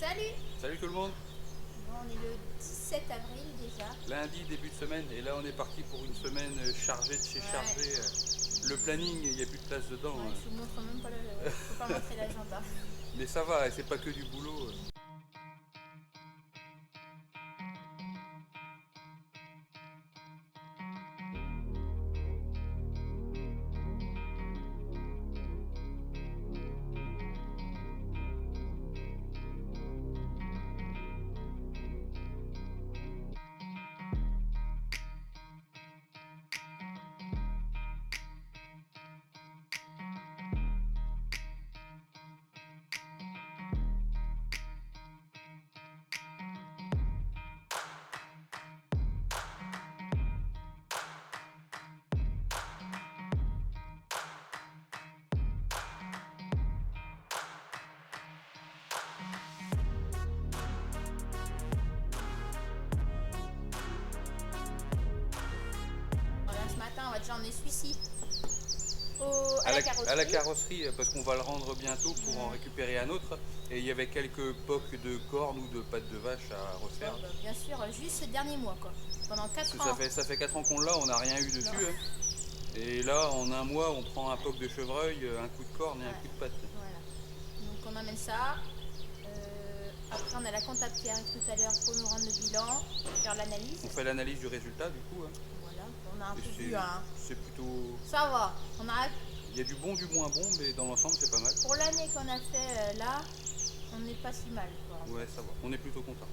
Salut! Salut tout le monde. Bon, on est le 17 avril déjà. Lundi, début de semaine, et là on est parti pour une semaine chargée de chez Ouais, chargé. Le planning, il n'y a plus de place dedans. ouais, je vous montre même pas le. Ouais, faut pas montrer l'agenda. Mais ça va, c'est pas que du boulot. Voilà, ce matin, on va déjà emmener celui-ci à la carrosserie. À la carrosserie, parce qu'on va le rendre bientôt pour en récupérer un autre. Et il y avait quelques pocs de cornes ou de pattes de vache à Ouais, refaire. bah, bien sûr, juste ce dernier mois quoi. Pendant 4 Parce ans. que ça fait 4 ans qu'on l'a, on n'a rien eu dessus. Non. Et là, en un mois, on prend un poc de chevreuil, un coup de corne et un Ouais. coup de patte. Voilà. Donc on emmène ça. Après, on a la comptable qui arrive tout à l'heure pour nous rendre le bilan, faire l'analyse. On fait l'analyse du résultat du coup. Voilà, on a un Et peu vu. Hein. c'est plutôt... Ça va. On a, Il y a du bon, du moins bon, mais dans l'ensemble, c'est pas mal. pour l'année qu'on a fait là, on n'est pas si mal. Quoi. Ouais, ça va. On est plutôt content.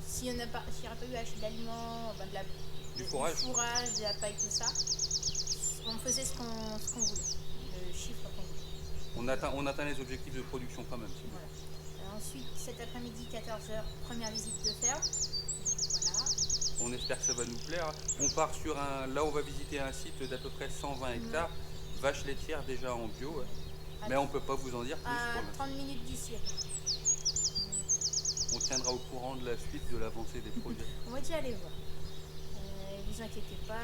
Si on n'a pas, s'il n'y aurait pas eu acheter d'aliments, Du fourrage. de la paille, tout ça, on faisait ce qu'on voulait, le chiffre qu'on voulait. On atteint les objectifs de production quand même. Voilà. Ensuite, cet après-midi, 14h, première visite de ferme. Voilà. On espère que ça va nous plaire. On part sur un... Là, on va visiter un site d'à peu près 120 hectares. Vaches laitières déjà en bio. Mais on peut pas vous en dire plus. À 30 minutes d'ici. On tiendra au courant de la suite de l'avancée des projets. On va déjà aller voir. Vous inquiétez pas,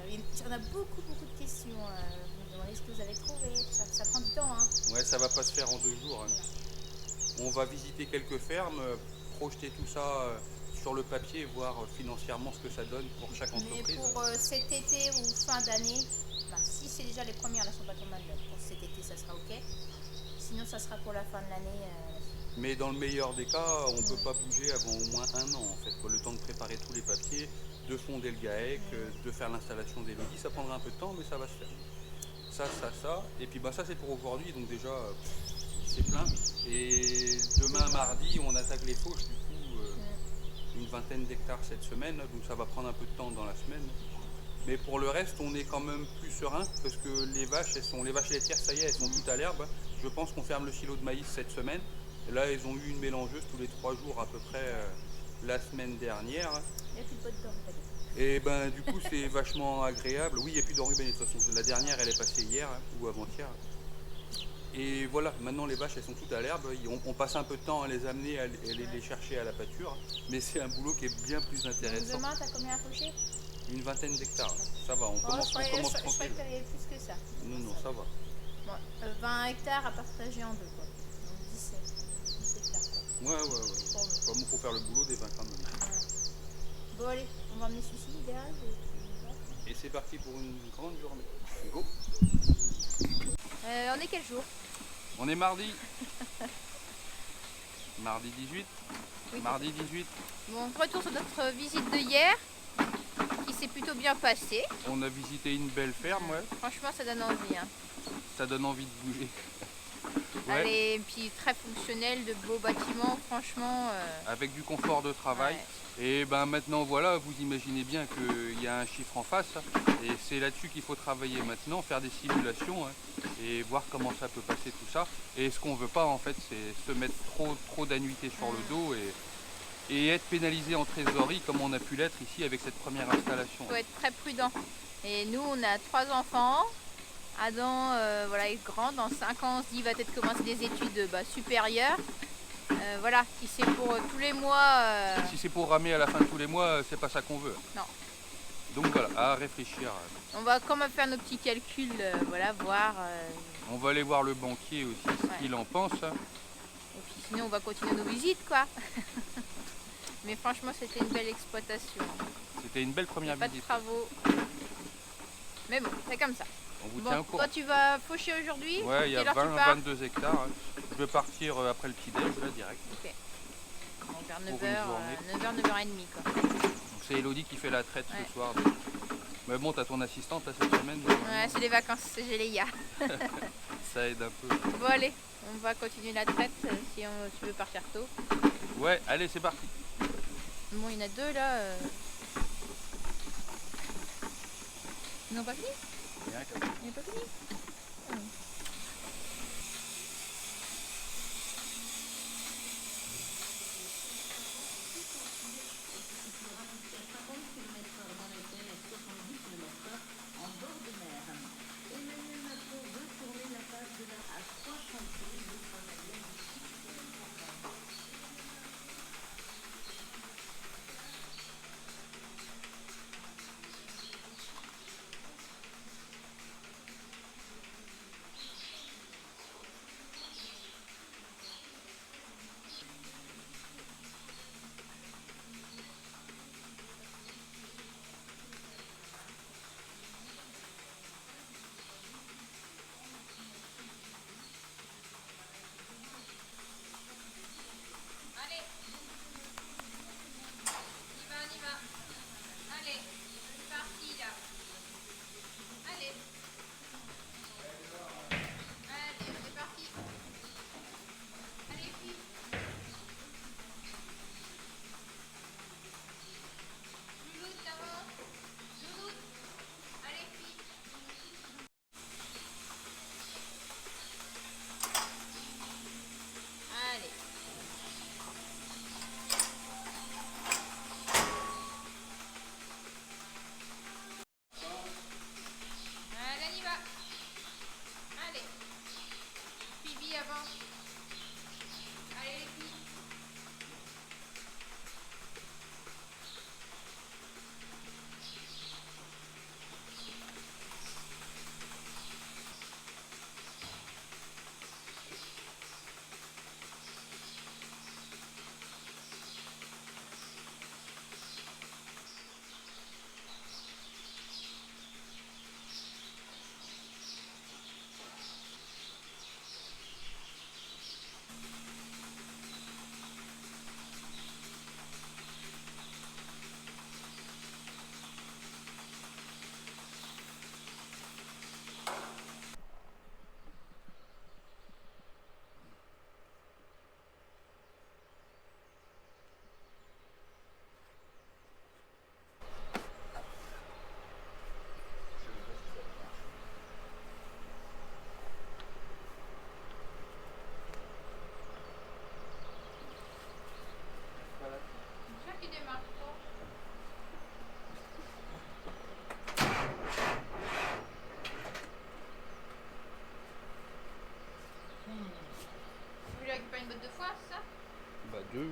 il y en a beaucoup de questions. Vous me demandez ce que vous avez trouvé, ça prend du temps. Hein. Ouais, ça va pas se faire en 2 jours. On va visiter quelques fermes, projeter tout ça sur le papier, voir financièrement ce que ça donne pour chaque entreprise. Mais pour cet été ou fin d'année, si c'est déjà les premières, là sont pas trop mal, pour cet été ça sera ok. Sinon ça sera pour la fin de l'année. Mais dans le meilleur des cas, on ne peut pas bouger avant au moins un an en fait. Le temps de préparer tous les papiers, de fonder le GAEC, de faire l'installation des logis, ça prendra un peu de temps mais ça va se faire. Ça. Et puis ça c'est pour aujourd'hui, donc déjà c'est plein. Et demain mardi on attaque les fauches du coup, une vingtaine d'hectares cette semaine, donc ça va prendre un peu de temps dans la semaine. Mais pour le reste on est quand même plus serein parce que les vaches laitières, ça y est, elles sont toutes à l'herbe. Je pense qu'on ferme le silo de maïs cette semaine. Et là, ils ont eu une mélangeuse tous les 3 jours à peu près la semaine dernière. Il n'y a plus de bottes d'enrubannée. Et du coup, c'est vachement agréable. Oui, il n'y a plus d'enrubannée de toute façon. La dernière, elle est passée hier ou avant-hier. Et voilà, maintenant les vaches, elles sont toutes à l'herbe. On passe un peu de temps à les amener, à les chercher à la pâture. Mais c'est un boulot qui est bien plus intéressant. Demain, t'as combien à faucher? Une vingtaine d'hectares. Ça va, on commence Je croyais tranquille. que t'avais plus que ça. Non, ça va. Bon, 20 hectares à partager en deux. Quoi. Donc 17 hectares. Quoi. Ouais. Comme il faut faire le boulot des 20 quand même. Voilà. Bon, allez, on va emmener celui-ci idéal. Et c'est parti pour une grande journée. Go! On est quel jour? On est mardi. Mardi 18. Oui, Mardi 18. Bon, retour sur notre visite de hier, qui s'est plutôt bien passée. On a visité une belle ferme, ouais. Franchement, ça donne envie. Hein. Ça donne envie de bouger. Ouais. Allez, et puis très fonctionnel, de beaux bâtiments, franchement. Avec du confort de travail. Ouais. Et maintenant voilà, vous imaginez bien qu'il y a un chiffre en face. Et c'est là-dessus qu'il faut travailler maintenant, faire des simulations et voir comment ça peut passer tout ça. Et ce qu'on veut pas en fait, c'est se mettre trop d'annuités sur le dos et être pénalisé en trésorerie comme on a pu l'être ici avec cette première installation. Il faut être très prudent. Et nous, on a 3 enfants. Adam est grand, dans 5 ans, on se dit, il va peut-être commencer des études supérieures. Voilà, si c'est pour tous les mois... Si c'est pour ramer à la fin de tous les mois, c'est pas ça qu'on veut. Non. Donc voilà, à réfléchir. On va quand même faire nos petits calculs, voir... On va aller voir le banquier aussi, ce qu'il en pense. Et puis sinon on va continuer nos visites quoi. Mais franchement c'était une belle exploitation. C'était une belle Il n'y a première pas de visite. travaux. Mais bon, c'est comme ça. On vous Bon, tient au courant. toi tu vas faucher aujourd'hui? Ouais, il y a Quelle heure tu pars? 22 hectares. Je vais partir après le petit-déj, là, direct. Ok. Bon, vers Pour une 9h, journée. 9h, 9h30 quoi. Donc c'est Elodie qui fait la traite Ouais. ce soir. Mais bon, t'as ton assistante là, cette semaine. Ouais, c'est les vacances, j'ai les IA. Ça aide un peu. Bon allez, on va continuer la traite si tu veux partir tôt. Ouais, allez, c'est parti. Bon, il y en a deux là. Ils n'ont pas fini? Il y a un comme ça. Il n'est pas fini? Ah. Allez, on y va. Allez, c'est parti là. Allez. Allez, c'est parti. Allez, filles. Louloute, t'avances. Louloute. Allez, filles. Allez. Allez, on y va. Allez. Phoebe avance. Allez, les filles. C'est ça qui démarre trop. Tu voulais récupérer une botte de foin, c'est ça? Bah, 2.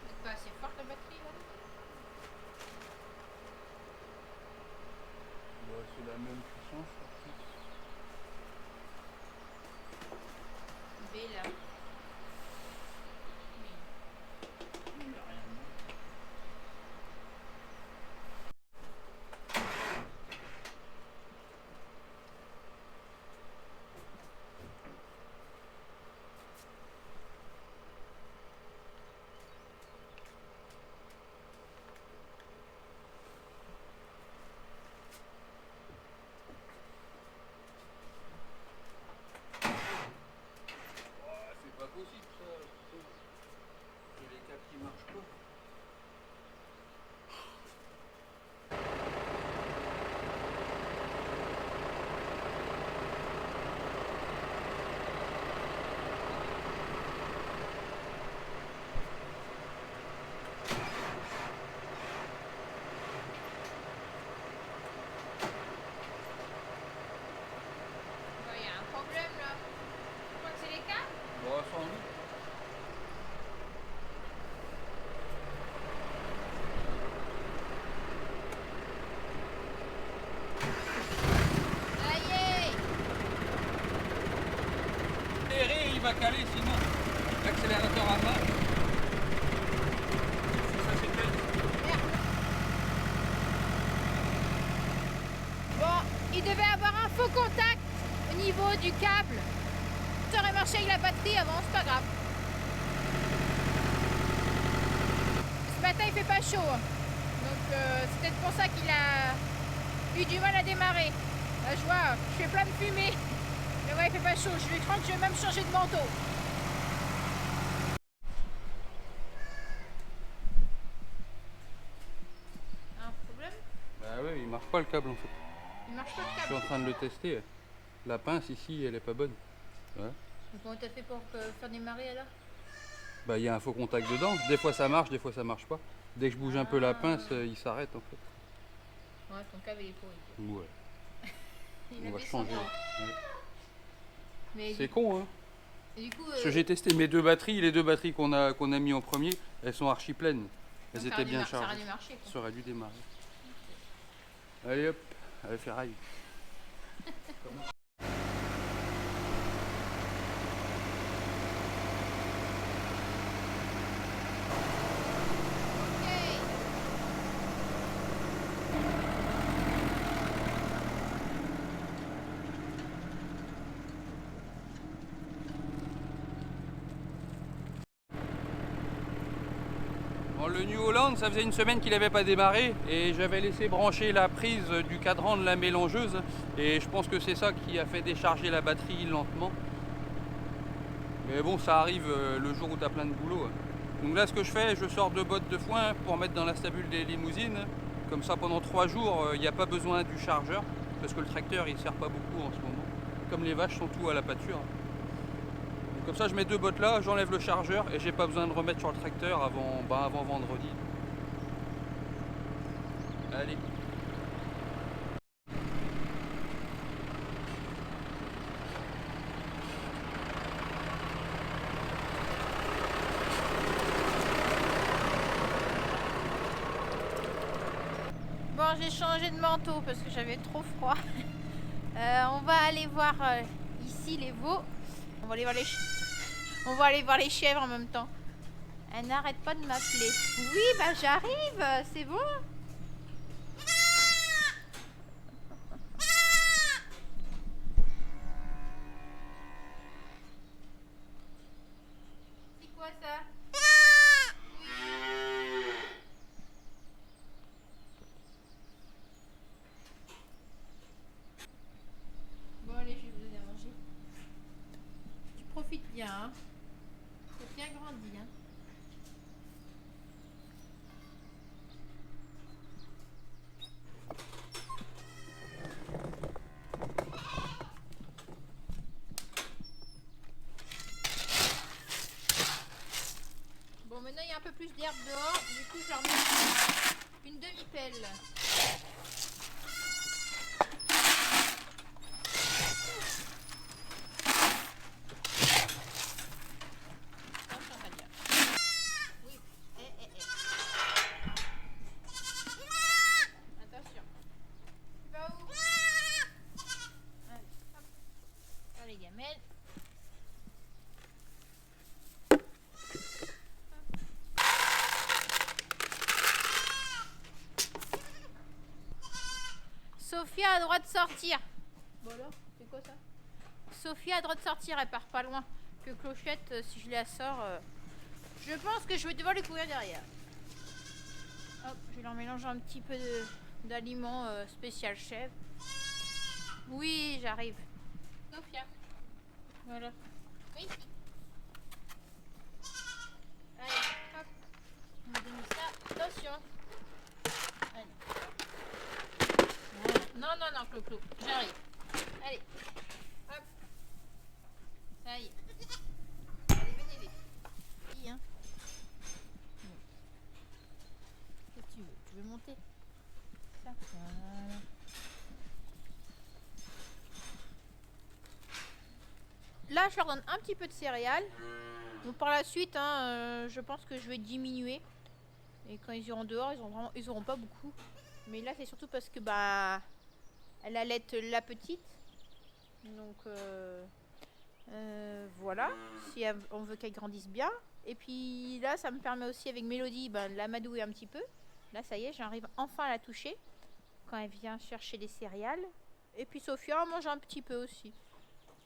C'est pas assez forte la batterie là? Bah, c'est la même puissance. B là. caler sinon. L'accélérateur à main. Ça s'éteint. Bon, il devait avoir un faux contact au niveau du câble. Ça aurait marché avec la batterie avant, c'est pas grave. Ce matin il fait pas chaud, hein. Donc c'est peut-être pour ça qu'il a eu du mal à démarrer. Là je vois, je fais plein de fumée. Mais ouais, il fait pas chaud, je crois que je vais même changer de manteau. Un problème? Bah ouais, il marche pas le câble en fait. Il marche pas le Je suis câble. en train de le tester. La pince ici, elle est pas bonne. Ouais. Donc comment t'as fait pour faire démarrer alors? Bah il y a un faux contact dedans. Des fois ça marche, des fois ça marche pas. Dès que je bouge un peu la pince, il s'arrête en fait. Ouais, ton câble il est pourri. Ouais. Il On va avait 100 changer. ans. Ouais. Mais C'est con hein. et du coup, Parce que j'ai testé mes deux batteries, les deux batteries qu'on a mis en premier, elles sont archi pleines. Elles étaient bien ça aurait chargées. dû marcher. Ça aurait dû démarrer. Allez hop, allez ferraille. Bon, le New Holland, ça faisait une semaine qu'il n'avait pas démarré et j'avais laissé brancher la prise du cadran de la mélangeuse et je pense que c'est ça qui a fait décharger la batterie lentement. Mais bon, ça arrive le jour où tu as plein de boulot. Donc là, ce que je fais, je sors 2 bottes de foin pour mettre dans la stabule des limousines. Comme ça, pendant 3 jours, il n'y a pas besoin du chargeur parce que le tracteur, il ne sert pas beaucoup en ce moment. Comme les vaches sont tout à la pâture. Comme ça, je mets 2 bottes là, j'enlève le chargeur et j'ai pas besoin de remettre sur le tracteur avant vendredi. Allez. Bon, j'ai changé de manteau parce que j'avais trop froid. On va aller voir ici les veaux. On va aller voir on va aller voir les chèvres en même temps. Elle n'arrête pas de m'appeler. Oui, bah j'arrive, c'est bon. C'est quoi ça? Bon allez, je vais vous donner à manger. Tu profites bien, hein. T'as bien grandi, hein. Bon, maintenant il y a un peu plus d'herbe dehors, du coup je leur mets une demi-pelle. Oui, attention. Tu vas où? Allez, hop. Allez, gamelle. Sophia a le droit de sortir. Bon alors, c'est quoi ça? Sophia a le droit de sortir, elle part pas loin. Que Clochette, si je la sors, je pense que je vais devoir lui courir derrière. Hop, je vais leur mélanger un petit peu d'aliments spécial chèvre. Oui, j'arrive. Sophia. Voilà. Oui. Allez, hop. On va donner ça. Attention. Allez. Voilà. Non, non, non, Clo-Clo. J'arrive. Allez. Hop. Ça y est. Allez, venez les filles, hein. Qu'est-ce que tu veux? Tu veux monter? Ça. Voilà. Là, je leur donne un petit peu de céréales. Donc par la suite, hein, je pense que je vais diminuer. Et quand ils iront dehors, ils auront pas beaucoup. Mais là, c'est surtout parce que bah, elle allait la petite. Donc Voilà, si on veut qu'elle grandisse bien. Et puis là, ça me permet aussi avec Mélodie de l'amadouer un petit peu. Là, ça y est, j'arrive enfin à la toucher quand elle vient chercher les céréales. Et puis Sophia mange un petit peu aussi.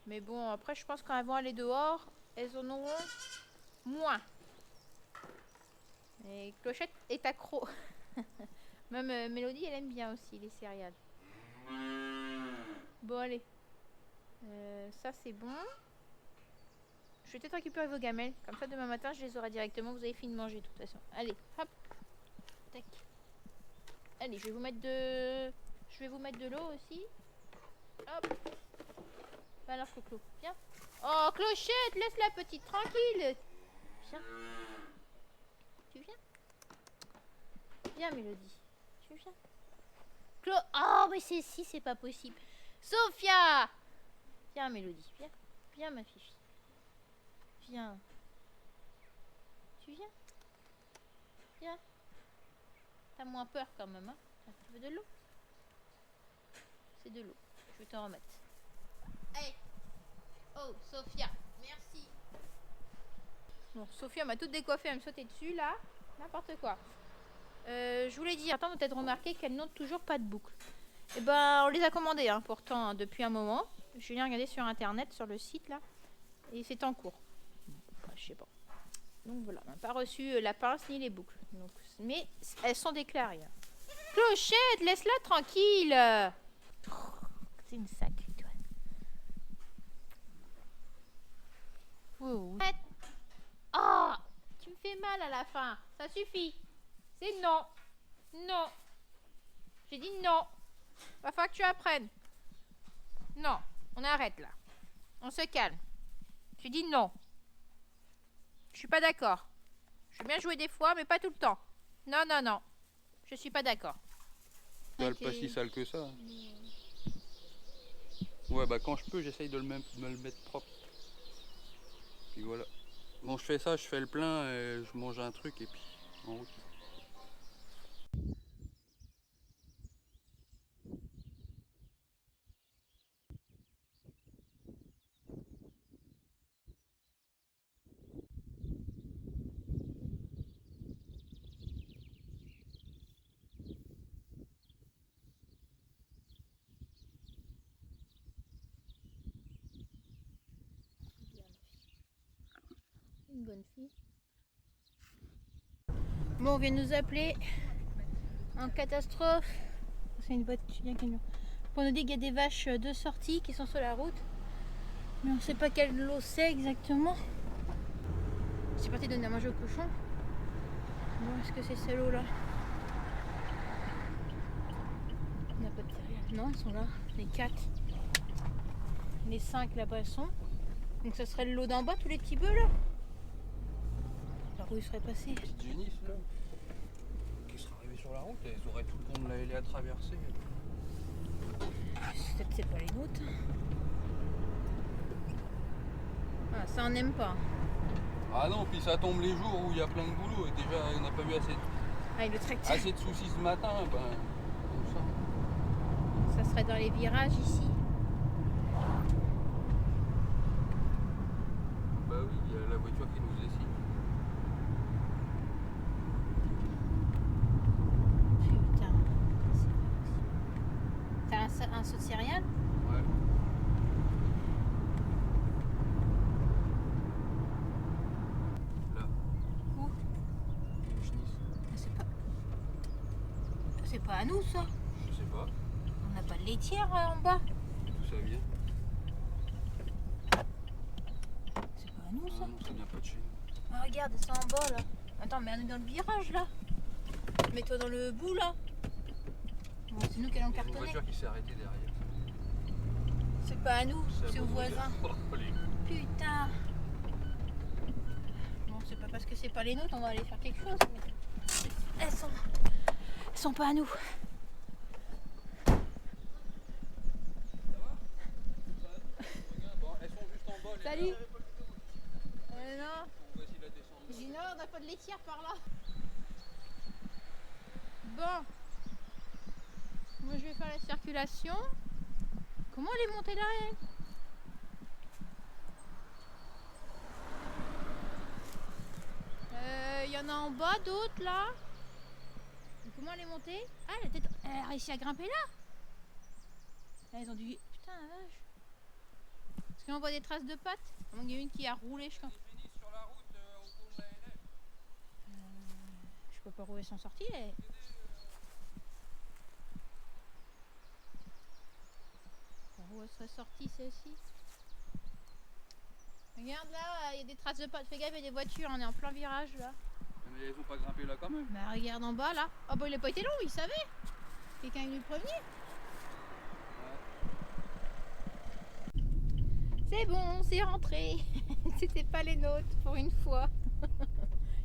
Mais bon, après, je pense quand elles vont aller dehors, elles en auront moins. Et Clochette est accro. Même Mélodie, elle aime bien aussi les céréales. Bon, allez. Ça, c'est bon. Je vais peut-être récupérer vos gamelles. Comme ça, demain matin, je les aurai directement. Vous avez fini de manger, de toute façon. Allez, hop. Tac. Allez, je vais vous mettre de l'eau aussi. Hop. Alors, Clo-Clo, viens. Oh, Clochette, laisse la petite tranquille. Viens. Tu viens? Viens, Mélodie. Tu viens? Oh, mais c'est pas possible. Sophia! Viens, Mélodie, viens. Viens, ma fille. Viens. Tu viens? Viens. T'as moins peur quand même, hein? Tu veux de l'eau? C'est de l'eau. Je vais t'en remettre. Hey! Oh, Sophia, merci. Bon, Sophia m'a tout décoiffé, elle me sautait dessus, là. N'importe quoi. Je voulais dire, attends, peut-être remarqué qu'elles n'ont toujours pas de boucle. Et ben, on les a commandées, hein, pourtant, hein, depuis un moment. Je viens regarder sur internet, sur le site, là. Et c'est en cours. Enfin, je sais pas. Donc voilà, on n'a pas reçu la pince ni les boucles. Donc, mais elles sont déclarées. Clochette, laisse-la tranquille. C'est une sacrée, toi. Oh, tu me fais mal à la fin. Ça suffit. C'est non. Non. J'ai dit non. Va falloir que tu apprennes. Non, on arrête là. On se calme. J'ai dit non. Je suis pas d'accord. Je veux bien jouer des fois, mais pas tout le temps. Non, non, non. Je suis pas d'accord. C'est pas si sale que ça. Ouais, bah quand je peux, j'essaye de me le mettre propre. Puis voilà. Bon, je fais ça, je fais le plein, je mange un truc et puis en route. Une bonne fille. Bon, on vient de nous appeler en catastrophe. C'est une voiture, il y a un camion. Pour nous dire qu'il y a des vaches de sortie qui sont sur la route. Mais on ne sait pas quelle eau c'est exactement. C'est parti donner à manger aux cochons. Bon, est-ce que c'est celle eau là? On n'a pas de céréales. Non, elles sont là. Les 4. Les 5 là-bas elles sont. Donc ça serait le lot d'en bas, tous les petits bœufs là. Par où ils seraient passés? Petite génisse là, qui serait arrivée sur la route, elles auraient tout le temps de la traverser. Peut-être c'est pas les nôtres. Ah, ça on n'aime pas. Ah non, puis ça tombe les jours où il y a plein de boulot et déjà on n'a pas eu Le tracteur. assez de soucis ce matin, ben comme ça. Ça serait dans les virages ici. Bah oui, il y a la voiture qui nous dessine. Putain. T'as un saut de céréales? Ouais. Là. Où? Une chenisse. C'est pas à nous ça. Je sais pas. On n'a pas de laitière en bas. D'où ça vient? C'est pas à nous ça. Ah non, ça vient pas de chez nous. Ah, regarde, c'est en bas là. Attends, mais on est dans le virage là. Mets-toi dans le bout là. Bon, c'est nous qui allons Il y a une cartonner. voiture qui s'est arrêtée derrière. C'est pas à nous, c'est au voisin. Oh, les- Putain. Bon, c'est pas parce que c'est pas les nôtres, on va aller faire quelque chose. Mais... Elles sont pas à nous. Bon, elles sont juste en bas. Salut. Non. On va essayer de la descendre. J'ai dit non, on n'a pas de laitière par là. Bon. Moi je vais faire la circulation. Comment elle est montée là, elle? y en a en bas d'autres là. Et comment elle est montée? Ah, elle a réussi à grimper là. Là, ils ont dû... Putain la vache. Parce qu'on voit des traces de pattes. À moins qu'il y ait une qui a roulé, je crois. Sur la route au pont de la LF. Je sais pas où elles sont sorties. Par où elles seraient sorties celles-ci? Regarde là, il y a des traces de pattes. Fais gaffe, il y a des voitures, on est en plein virage là. Mais elles ont pas grimpé là quand même. Bah regarde en bas là. Oh bah il a pas été long, il savait. Quelqu'un est venu le prévenir. C'est bon, c'est rentré. C'était pas les nôtres pour une fois.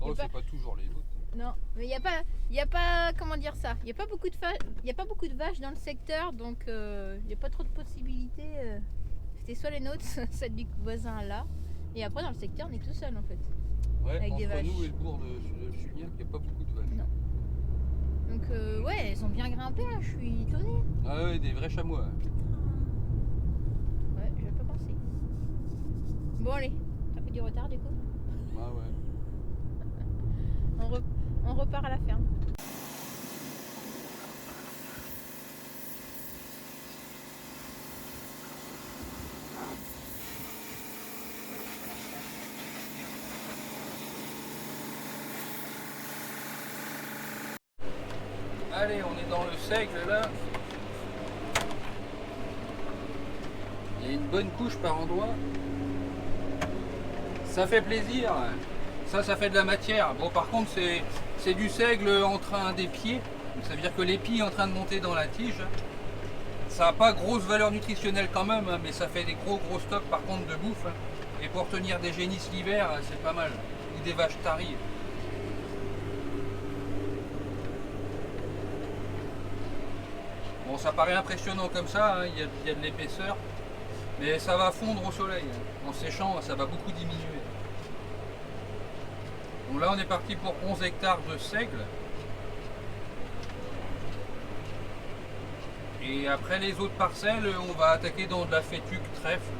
Oh, pas- c'est pas toujours les nôtres. Non, mais il y a pas, comment dire ça. Il y a pas beaucoup de vaches dans le secteur, donc il n'y a pas trop de possibilités. C'était soit les nôtres, celle du voisin là, et après dans le secteur on est tout seul en fait. Ouais, Avec entre des vaches. nous et le bourg de Chuniac, il n'y a pas beaucoup de vaches. Non. Donc ouais, elles ont bien grimpé, là, je suis étonnée. Ah ouais, des vrais chamois. Ouais, j'avais pas pensé. Bon allez, t'as pris du retard du coup. Ah ouais. On repart à la ferme. Allez, on est dans le seigle là. Il y a une bonne couche par endroit. Ça fait plaisir. Ça fait de la matière. Bon, par contre, c'est du seigle en train d'épier. Donc, ça veut dire que l'épi est en train de monter dans la tige. Ça n'a pas grosse valeur nutritionnelle quand même, hein, mais ça fait des gros stocks par contre de bouffe. Et pour tenir des génisses l'hiver, c'est pas mal. Ou des vaches taries. Bon, ça paraît impressionnant comme ça, hein, il y a de l'épaisseur. Mais ça va fondre au soleil. En séchant, ça va beaucoup diminuer. Donc là, on est parti pour 11 hectares de seigle. Et après les autres parcelles, on va attaquer dans de la fétuque trèfle.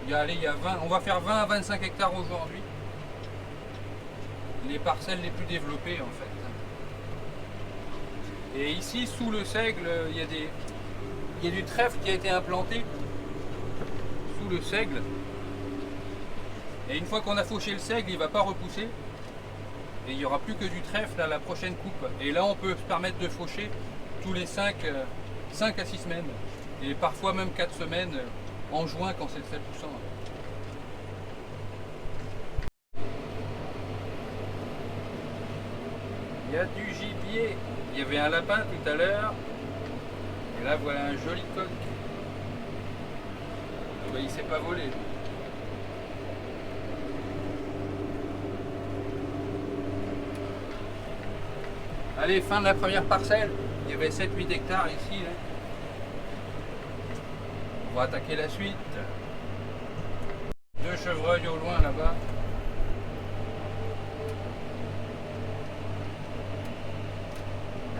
Il y a 20, on va faire 20 à 25 hectares aujourd'hui. Les parcelles les plus développées en fait. Et ici, sous le seigle, il y a du trèfle qui a été implanté sous le seigle. Et une fois qu'on a fauché le seigle, il ne va pas repousser. Et il n'y aura plus que du trèfle à la prochaine coupe. Et là, on peut se permettre de faucher tous les 5 à 6 semaines. Et parfois même 4 semaines en juin quand c'est très poussant. Il y a du gibier. Il y avait un lapin tout à l'heure. Et là, voilà un joli coq. Ah bah, il ne s'est pas volé. Allez, fin de la première parcelle. Il y avait 7-8 hectares ici. Là. On va attaquer la suite. 2 chevreuils au loin là-bas.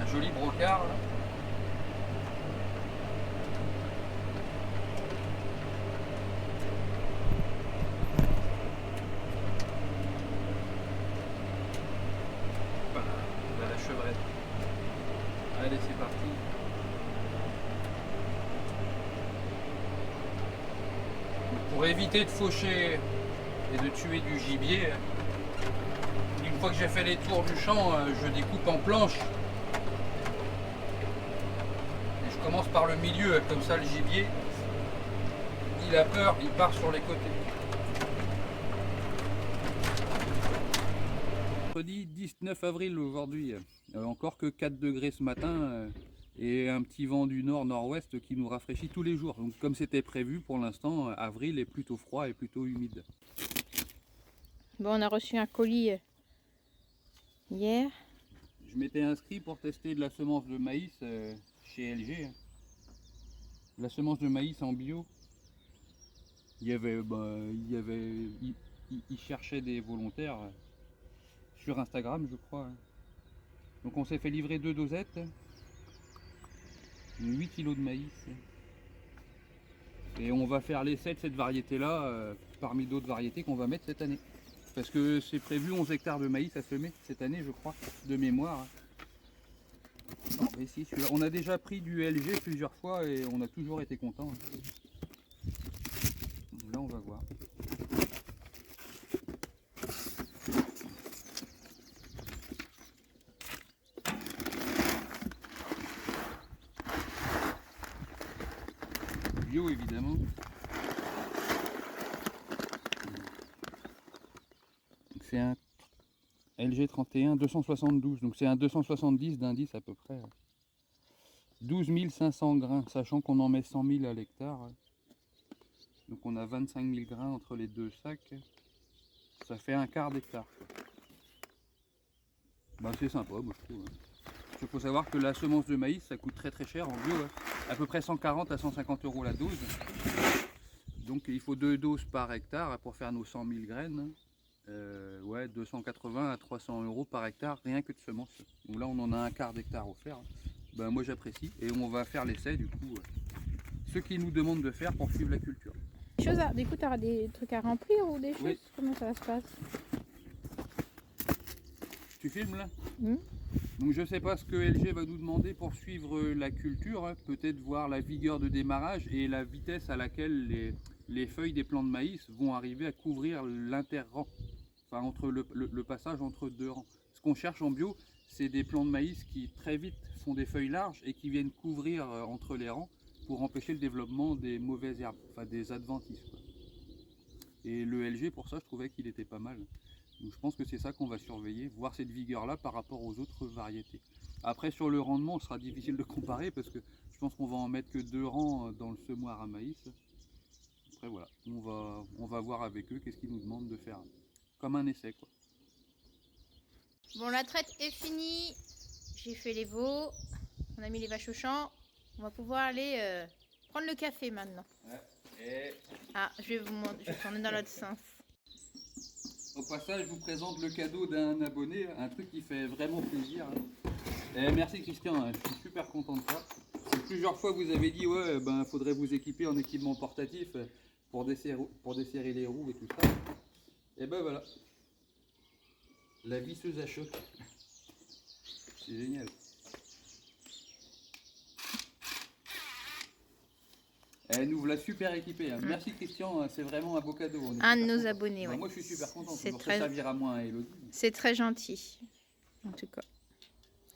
Un joli brocard là. La chevrette. Allez, c'est parti. Pour éviter de faucher et de tuer du gibier, une fois que j'ai fait les tours du champ, je découpe en planches. Et je commence par le milieu, comme ça le gibier, il a peur, il part sur les côtés. Mercredi 19 avril aujourd'hui, encore que 4 degrés ce matin et un petit vent du nord-nord-ouest qui nous rafraîchit tous les jours. Donc comme c'était prévu, pour l'instant, avril est plutôt froid et plutôt humide. Bon, on a reçu un colis hier. Je m'étais inscrit pour tester de la semence de maïs chez LG. La semence de maïs en bio. Ils cherchaient des volontaires sur Instagram, je crois. Donc on s'est fait livrer 2 dosettes, 8 kg de maïs. Et on va faire l'essai de cette variété-là parmi d'autres variétés qu'on va mettre cette année. Parce que c'est prévu 11 hectares de maïs à semer cette année, je crois, de mémoire. Non, ici, celui-là. On a déjà pris du LG plusieurs fois et on a toujours été content. Là, on va voir. Bio, évidemment. C'est un LG 31 272, donc c'est un 270 d'indice à peu près. 12 500 grains, sachant qu'on en met 100 000 à l'hectare. Donc on a 25 000 grains entre les deux sacs. Ça fait un quart d'hectare. Bah, c'est sympa, moi je trouve. Il faut savoir que la semence de maïs, ça coûte très très cher en bio. À peu près 140 à 150 euros la dose. Donc il faut 2 doses par hectare pour faire nos 100 000 graines. Ouais, 280 à 300 euros par hectare, rien que de semences. Donc là, on en a un quart d'hectare offert. Ben, moi, j'apprécie. Et on va faire l'essai, du coup, ceux qui nous demandent de faire pour suivre la culture. Du coup, tu auras des trucs à remplir ou des choses? Oui. Comment ça se passe? Tu filmes là? Donc je sais pas ce que LG va nous demander pour suivre la culture. Hein. Peut-être voir la vigueur de démarrage et la vitesse à laquelle les feuilles des plants de maïs vont arriver à couvrir l'interrang. Enfin, entre le passage entre deux rangs. Ce qu'on cherche en bio, c'est des plants de maïs qui très vite font des feuilles larges et qui viennent couvrir entre les rangs pour empêcher le développement des mauvaises herbes, enfin des adventices. Quoi. Et le LG, pour ça, je trouvais qu'il était pas mal. Donc je pense que c'est ça qu'on va surveiller, voir cette vigueur-là par rapport aux autres variétés. Après, sur le rendement, ce sera difficile de comparer parce que je pense qu'on va en mettre que 2 rangs dans le semoir à maïs. Après, voilà, on va voir avec eux qu'est-ce qu'ils nous demandent de faire. Comme un essai, quoi. Bon, la traite est finie. J'ai fait les veaux. On a mis les vaches au champ. On va pouvoir aller prendre le café maintenant. Ouais. Ah, je vais vous montrer. Je vais tourner dans l'autre sens. Au passage, je vous présente le cadeau d'un abonné, un truc qui fait vraiment plaisir. Et merci Christian, je suis super content de ça. Plusieurs fois vous avez dit ouais, ben faudrait vous équiper en équipement portatif pour desserrer les roues et tout ça. Et ben voilà, la visseuse à choc, c'est génial. Elle nous l'a super équipée. Hein. Merci Christian, c'est vraiment un beau cadeau. Un de nos abonnés, ouais. ouais. Moi je suis super content, ça très... servira moins à Elodie. C'est très gentil, en tout cas.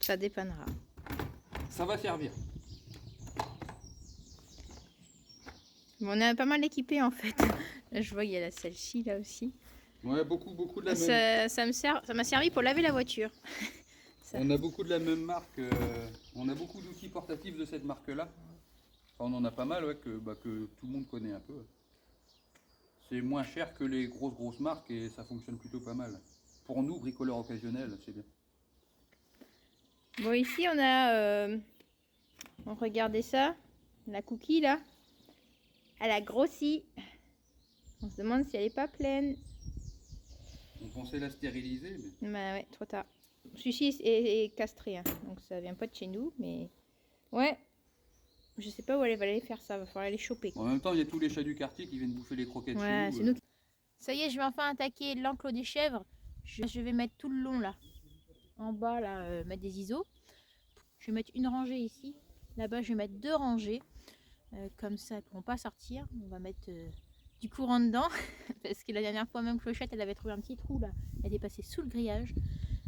Ça dépannera. Ça va servir. Bon, on est pas mal équipé en fait. Là, je vois il y a la celle-ci là aussi. Ouais, beaucoup de la même. Ça m'a servi pour laver la voiture. On a beaucoup de la même marque. On a beaucoup d'outils portatifs de cette marque-là. Enfin, on en a pas mal, ouais, que tout le monde connaît un peu. C'est moins cher que les grosses marques et ça fonctionne plutôt pas mal. Pour nous, bricoleurs occasionnels, c'est bien. Bon, ici on a... regardez ça. La cookie là. Elle a grossi. On se demande si elle est pas pleine. On pensait la stériliser, mais... Bah ouais, trop tard. Celui-ci est castré, hein, donc ça vient pas de chez nous, mais... Ouais. Je sais pas où elle va aller faire ça, va falloir les choper. En même temps, il y a tous les chats du quartier qui viennent bouffer les croquettes ouais, chez nous. Ça y est, je vais enfin attaquer l'enclos des chèvres. Je vais mettre tout le long là. En bas là, mettre des ISO. Je vais mettre une rangée ici. Là-bas, je vais mettre 2 rangées. Comme ça, elles ne pourront pas sortir. On va mettre du courant dedans. Parce que la dernière fois, même Clochette, elle avait trouvé un petit trou là. Elle est passée sous le grillage.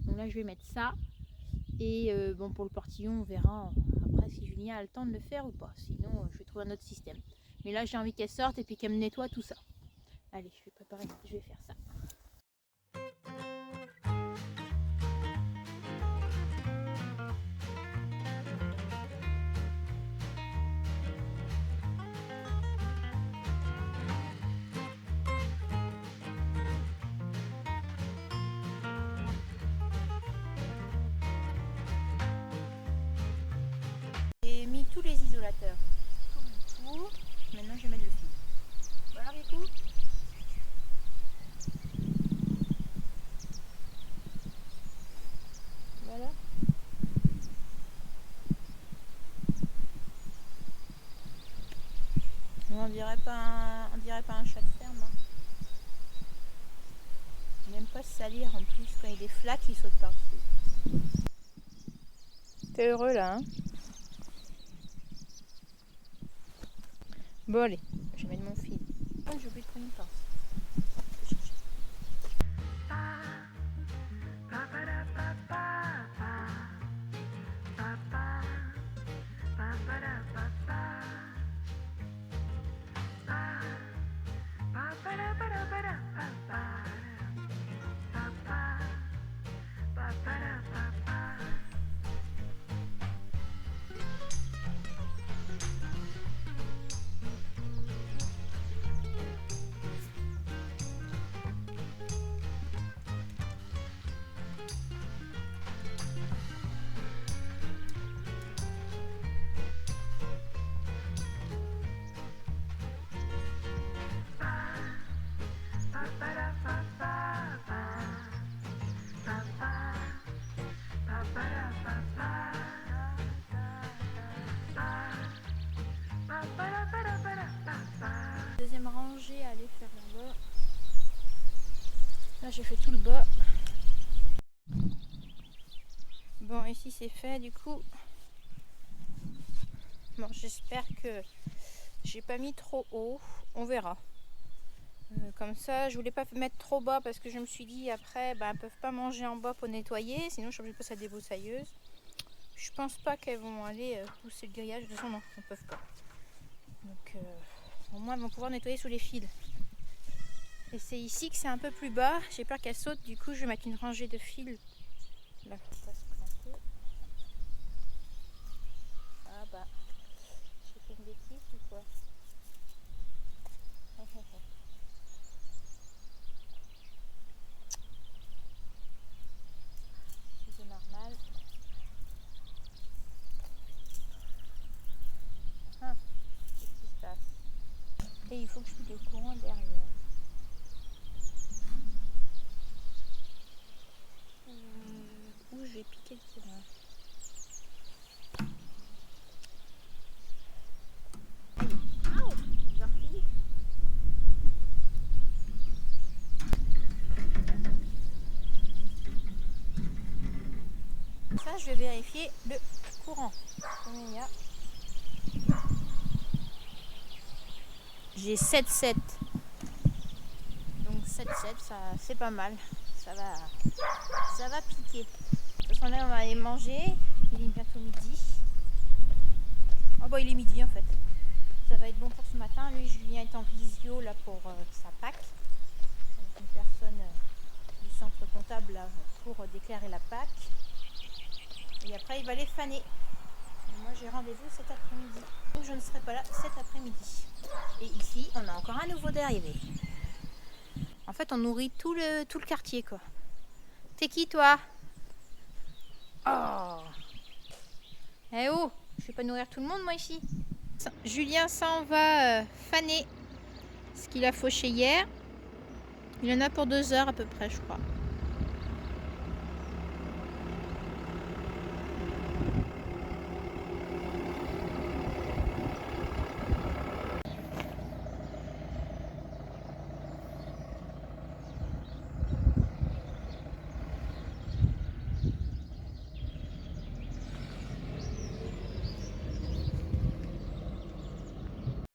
Donc là, je vais mettre ça. Et bon, pour le portillon, on verra après si Julien a le temps de le faire ou pas. Sinon, je vais trouver un autre système. Mais là, j'ai envie qu'elle sorte et puis qu'elle me nettoie tout ça. Allez, je vais préparer, je vais faire ça. J'ai mis tous les isolateurs. Tout. Maintenant, je vais mettre le fil. Voilà, Rico. Voilà. On dirait pas un chat de ferme. Hein. pas se salir en plus quand il y a des flaques qui sautent par-dessus. T'es heureux là, hein? Bon allez, je vais mettre mon fil. Oh, j'ai oublié de prendre une pince. Deuxième rangée à aller faire là-bas. Là j'ai fait tout le bas. Bon, ici c'est fait du coup. Bon, j'espère que j'ai pas mis trop haut. On verra. Comme ça, je voulais pas mettre trop bas parce que je me suis dit après, elles peuvent pas manger en bas pour nettoyer. Sinon, je suis obligée de passer à des débroussailleuses. Je pense pas qu'elles vont aller pousser le grillage. De toute façon, non, elles peuvent pas. Donc, au moins, elles vont pouvoir nettoyer sous les fils. Et c'est ici que c'est un peu plus bas. J'ai peur qu'elles sautent. Du coup, je vais mettre une rangée de fils. Là, faut pas se planter. Ah bah, j'ai fait une bêtise ou quoi? C'est normal. Qu'est-ce qui se passe? Et il faut que je mette le courant derrière. Où j'ai piqué le courant. Ça, je vais vérifier le courant. Combien il y a? J'ai 7,7. Donc 7,7, ça c'est pas mal. Ça va piquer. De toute façon là on va aller manger. Il est bientôt midi. Oh bah il est midi en fait. Ça va être bon pour ce matin. Lui Julien est en visio là pour sa Pâques. Avec une personne du centre comptable là, pour déclarer la Pâques. Et après il va les faner. Et moi j'ai rendez-vous cet après-midi. Donc je ne serai pas là cet après-midi. Et ici on a encore un nouveau d'arrivé. En fait on nourrit tout le quartier quoi. T'es qui toi? Oh. Eh oh, je vais pas nourrir tout le monde moi ici. Julien s'en va faner ce qu'il a fauché hier. Il en a pour 2 heures à peu près je crois.